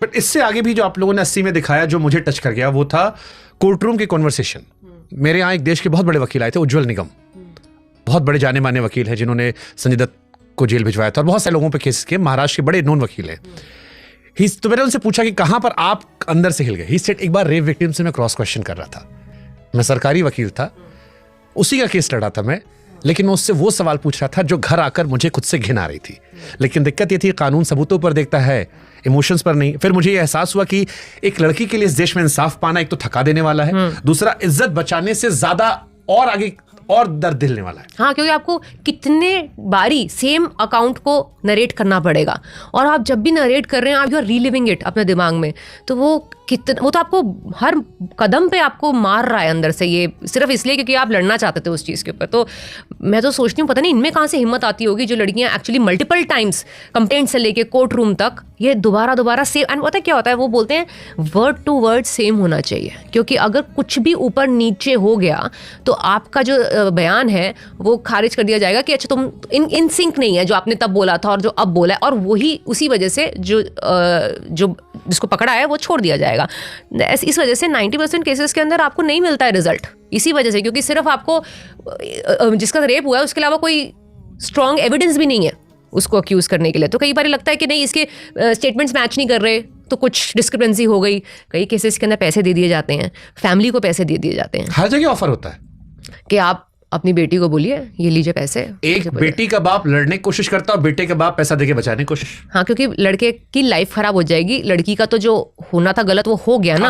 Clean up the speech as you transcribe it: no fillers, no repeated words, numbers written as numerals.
But इससे आगे भी जो आप लोगों ने 80 में दिखाया जो मुझे टच कर गया वो था कोर्ट रूम की कॉन्वर्सेशन। मेरे यहाँ एक देश के बहुत बड़े वकील आए थे, उज्जवल निगम, बहुत बड़े जाने माने वकील है जिन्होंने संजय दत्त को जेल भिजवाया था और बहुत सारे लोगों पे केस किए, महाराष्ट्र के बड़े नोन वकील हैं। तो मैंने उनसे पूछा कि कहां पर आप अंदर से हिल गए। ही सेड एक बार रेप विक्टिम से मैं क्रॉस क्वेश्चन कर रहा था, मैं सरकारी वकील था, उसी का केस लड़ा था मैं, लेकिन मैं उससे वो सवाल पूछ रहा था जो घर आकर मुझे खुद से घिन आ रही थी। लेकिन दिक्कत ये थी कानून सबूतों पर देखता है, इमोशंस पर नहीं। फिर मुझे ये एहसास हुआ कि एक लड़की के लिए इस देश में इंसाफ पाना एक तो थका देने वाला है, दूसरा इज्जत बचाने से ज्यादा और आगे और दर्द दिलने वाला है। हाँ, क्योंकि आपको कितने बारी सेम अकाउंट को नरेट करना पड़ेगा, और आप जब भी नरेट कर रहे हैं आप यू आर रीलिविंग इट अपने दिमाग में, तो वो तो आपको हर कदम पे आपको मार रहा है अंदर से, ये सिर्फ इसलिए क्योंकि आप लड़ना चाहते थे उस चीज़ के ऊपर। तो मैं तो सोचती हूँ पता नहीं इनमें कहाँ से हिम्मत आती होगी जो लड़कियाँ एक्चुअली मल्टीपल टाइम्स कंप्लेंट से लेके कोर्ट रूम तक ये दोबारा सेम। एंड पता क्या होता है, वो बोलते हैं वर्ड टू वर्ड सेम होना चाहिए, क्योंकि अगर कुछ भी ऊपर नीचे हो गया तो आपका जो बयान है वो खारिज कर दिया जाएगा कि अच्छा तुम इन सिंक नहीं है जो आपने तब बोला था और जो अब बोला है, और वही उसी वजह से जो जिसको पकड़ा है वो छोड़ दिया जाएगा। इस वजह से 90% केसेस के अंदर आपको नहीं मिलता है रिजल्ट, इसी वजह से, क्योंकि सिर्फ आपको जिसका रेप हुआ है उसके अलावा कोई स्ट्रॉन्ग एविडेंस भी नहीं है उसको अक्यूज करने के लिए। तो कई बार लगता है कि नहीं इसके स्टेटमेंट्स मैच नहीं कर रहे तो कुछ डिस्क्रिपेंसी हो गई। कई केसेस के अंदर पैसे दे दिए जाते हैं, फैमिली को पैसे दे दिए जाते हैं, हर जगह ऑफर होता है कि आप अपनी बेटी को बोलिए ये लीजिए पैसे। एक बेटी का बाप लड़ने की कोशिश करता है और बेटे का बाप पैसा देके बचाने की कोशिश। हाँ, क्योंकि लड़के की लाइफ खराब हो जाएगी, लड़की का तो जो होना था गलत वो हो गया ना।